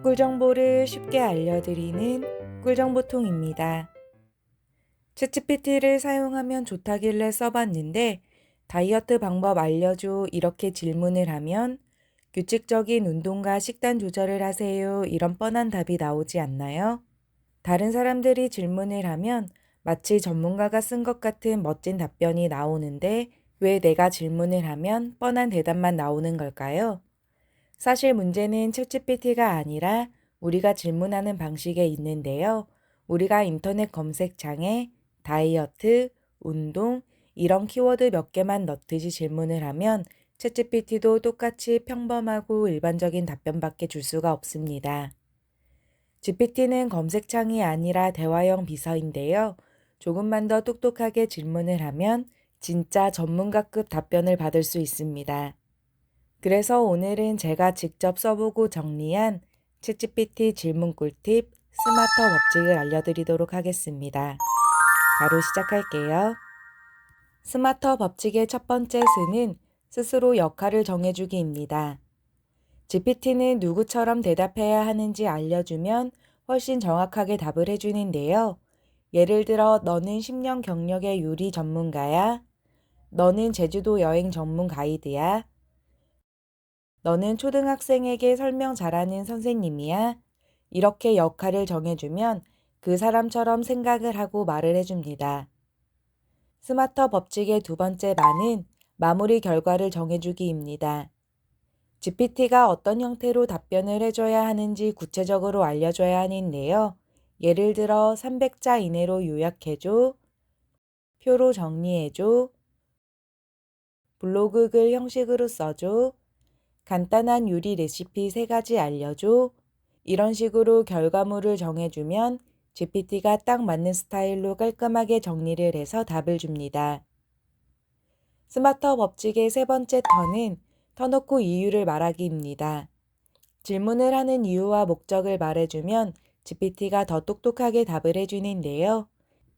꿀 정보를 쉽게 알려드리는 꿀정보통입니다. 챗GPT를 사용하면 좋다길래 써봤는데 다이어트 방법 알려줘 이렇게 질문을 하면 규칙적인 운동과 식단 조절을 하세요 이런 뻔한 답이 나오지 않나요? 다른 사람들이 질문을 하면 마치 전문가가 쓴 것 같은 멋진 답변이 나오는데 왜 내가 질문을 하면 뻔한 대답만 나오는 걸까요? 사실 문제는 챗GPT가 아니라 우리가 질문하는 방식에 있는데요. 우리가 인터넷 검색창에 다이어트, 운동, 이런 키워드 몇 개만 넣듯이 질문을 하면 챗GPT도 똑같이 평범하고 일반적인 답변밖에 줄 수가 없습니다. GPT는 검색창이 아니라 대화형 비서인데요. 조금만 더 똑똑하게 질문을 하면 진짜 전문가급 답변을 받을 수 있습니다. 그래서 오늘은 제가 직접 써보고 정리한 챗GPT 질문 꿀팁 스마터 법칙을 알려드리도록 하겠습니다. 바로 시작할게요. 스마터 법칙의 첫 번째 스는 스스로 역할을 정해주기입니다. GPT는 누구처럼 대답해야 하는지 알려주면 훨씬 정확하게 답을 해주는데요. 예를 들어 너는 10년 경력의 요리 전문가야. 너는 제주도 여행 전문 가이드야. 너는 초등학생에게 설명 잘하는 선생님이야. 이렇게 역할을 정해주면 그 사람처럼 생각을 하고 말을 해줍니다. 스마터 법칙의 두 번째 반은 마무리 결과를 정해주기입니다. GPT가 어떤 형태로 답변을 해줘야 하는지 구체적으로 알려줘야 하는데요. 예를 들어 300자 이내로 요약해줘, 표로 정리해줘, 블로그 글 형식으로 써줘, 간단한 요리 레시피 3가지 알려줘. 이런 식으로 결과물을 정해주면 GPT가 딱 맞는 스타일로 깔끔하게 정리를 해서 답을 줍니다. 스마터 법칙의 세 번째 턴은 터놓고 이유를 말하기입니다. 질문을 하는 이유와 목적을 말해주면 GPT가 더 똑똑하게 답을 해주는데요.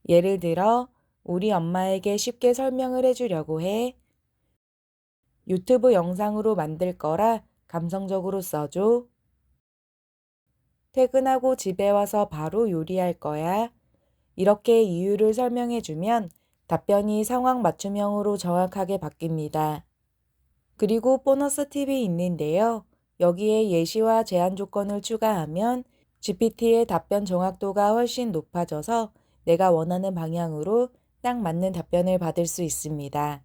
예를 들어, 우리 엄마에게 쉽게 설명을 해주려고 해. 유튜브 영상으로 만들 거라 감성적으로 써줘. 퇴근하고 집에 와서 바로 요리할 거야. 이렇게 이유를 설명해주면 답변이 상황 맞춤형으로 정확하게 바뀝니다. 그리고 보너스 팁이 있는데요. 여기에 예시와 제한 조건을 추가하면 GPT의 답변 정확도가 훨씬 높아져서 내가 원하는 방향으로 딱 맞는 답변을 받을 수 있습니다.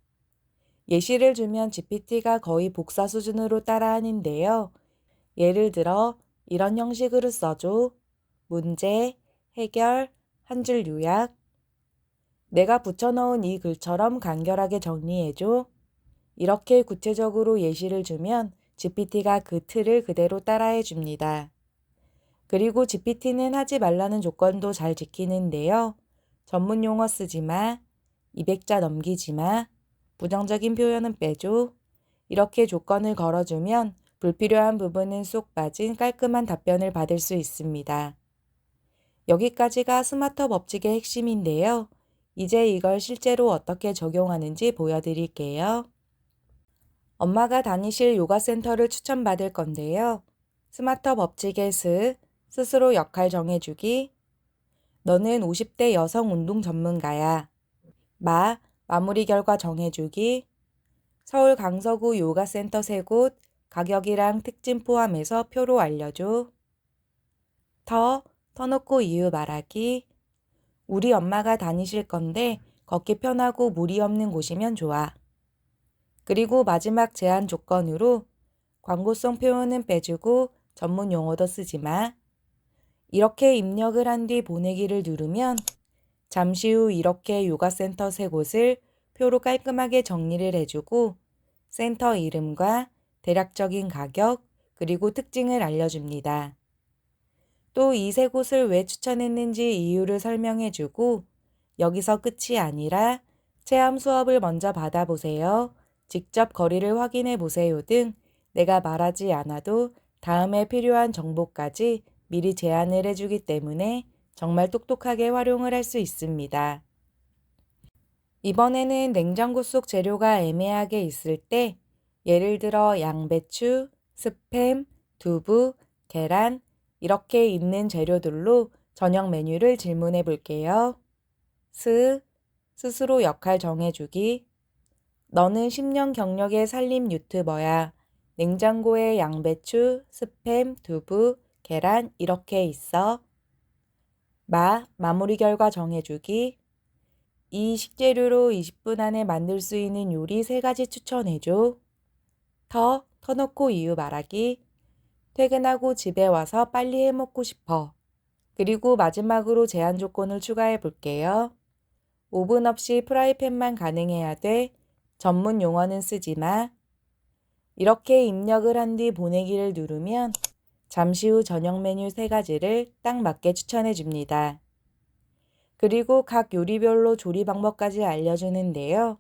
예시를 주면 GPT가 거의 복사 수준으로 따라하는데요. 예를 들어 이런 형식으로 써줘. 문제, 해결, 한 줄 요약. 내가 붙여넣은 이 글처럼 간결하게 정리해줘. 이렇게 구체적으로 예시를 주면 GPT가 그 틀을 그대로 따라해 줍니다. 그리고 GPT는 하지 말라는 조건도 잘 지키는데요. 전문 용어 쓰지 마, 200자 넘기지 마, 부정적인 표현은 빼줘. 이렇게 조건을 걸어주면 불필요한 부분은 쏙 빠진 깔끔한 답변을 받을 수 있습니다. 여기까지가 스마터 법칙의 핵심인데요. 이제 이걸 실제로 어떻게 적용하는지 보여드릴게요. 엄마가 다니실 요가 센터를 추천받을 건데요. 스마터 법칙의 스스로 역할 정해주기. 너는 50대 여성 운동 전문가야. 마무리 결과 정해주기. 서울 강서구 요가센터 3곳, 가격이랑 특징 포함해서 표로 알려줘. 터놓고 이유 말하기. 우리 엄마가 다니실 건데 걷기 편하고 무리 없는 곳이면 좋아. 그리고 마지막 제한 조건으로 광고성 표현은 빼주고 전문 용어도 쓰지 마. 이렇게 입력을 한 뒤 보내기를 누르면 잠시 후 이렇게 요가센터 3곳을 표로 깔끔하게 정리를 해주고 센터 이름과 대략적인 가격 그리고 특징을 알려줍니다. 또 이 3곳을 왜 추천했는지 이유를 설명해주고 여기서 끝이 아니라 체험 수업을 먼저 받아보세요. 직접 거리를 확인해 보세요 등 내가 말하지 않아도 다음에 필요한 정보까지 미리 제안을 해주기 때문에 정말 똑똑하게 활용을 할 수 있습니다. 이번에는 냉장고 속 재료가 애매하게 있을 때 예를 들어 양배추, 스팸, 두부, 계란 이렇게 있는 재료들로 저녁 메뉴를 질문해 볼게요. 스스로 역할 정해주기. 너는 10년 경력의 살림 유튜버야. 냉장고에 양배추, 스팸, 두부, 계란 이렇게 있어. 마무리 결과 정해주기. 이 식재료로 20분 안에 만들 수 있는 요리 3가지 추천해줘. 터놓고 이유 말하기. 퇴근하고 집에 와서 빨리 해먹고 싶어. 그리고 마지막으로 제한 조건을 추가해 볼게요. 오븐 없이 프라이팬만 가능해야 돼. 전문 용어는 쓰지 마. 이렇게 입력을 한 뒤 보내기를 누르면 잠시 후 저녁 메뉴 3가지를 딱 맞게 추천해 줍니다. 그리고 각 요리별로 조리 방법까지 알려주는데요.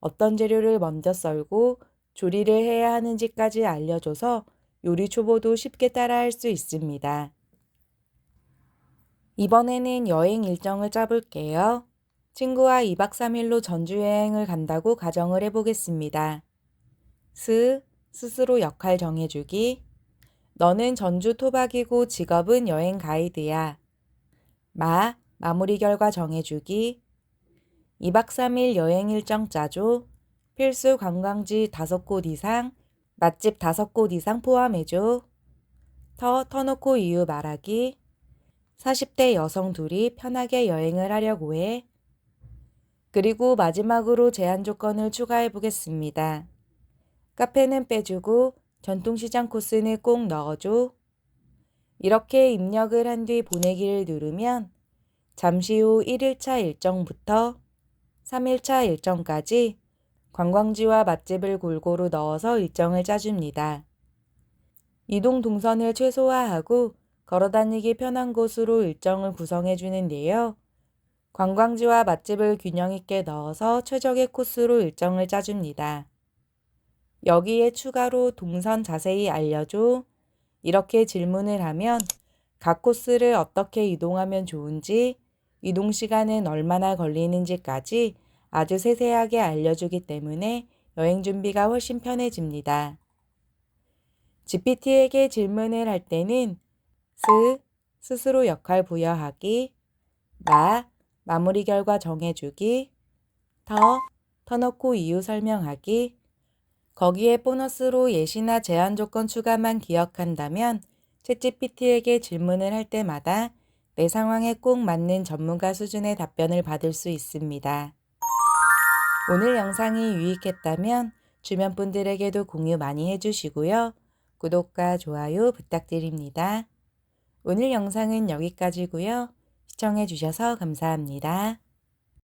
어떤 재료를 먼저 썰고 조리를 해야 하는지까지 알려줘서 요리 초보도 쉽게 따라할 수 있습니다. 이번에는 여행 일정을 짜볼게요. 친구와 2박 3일로 전주 여행을 간다고 가정을 해보겠습니다. 스스로 역할 정해주기. 너는 전주 토박이고 직업은 여행 가이드야. 마무리 결과 정해주기. 2박 3일 여행 일정 짜줘. 필수 관광지 5곳 이상, 맛집 5곳 이상 포함해줘. 터놓고 이유 말하기. 40대 여성 둘이 편하게 여행을 하려고 해. 그리고 마지막으로 제한 조건을 추가해 보겠습니다. 카페는 빼주고 전통시장 코스는 꼭 넣어줘. 이렇게 입력을 한 뒤 보내기를 누르면 잠시 후 1일차 일정부터 3일차 일정까지 관광지와 맛집을 골고루 넣어서 일정을 짜줍니다. 이동 동선을 최소화하고 걸어다니기 편한 곳으로 일정을 구성해 주는데요. 관광지와 맛집을 균형 있게 넣어서 최적의 코스로 일정을 짜줍니다. 여기에 추가로 동선 자세히 알려줘. 이렇게 질문을 하면 각 코스를 어떻게 이동하면 좋은지, 이동 시간은 얼마나 걸리는지까지 아주 세세하게 알려주기 때문에 여행 준비가 훨씬 편해집니다. GPT에게 질문을 할 때는 스스로 역할 부여하기, 마무리 결과 정해주기, 터놓고 이유 설명하기. 거기에 보너스로 예시나 제한 조건 추가만 기억한다면 챗GPT에게 질문을 할 때마다 내 상황에 꼭 맞는 전문가 수준의 답변을 받을 수 있습니다. 오늘 영상이 유익했다면 주변 분들에게도 공유 많이 해주시고요. 구독과 좋아요 부탁드립니다. 오늘 영상은 여기까지고요. 시청해 주셔서 감사합니다.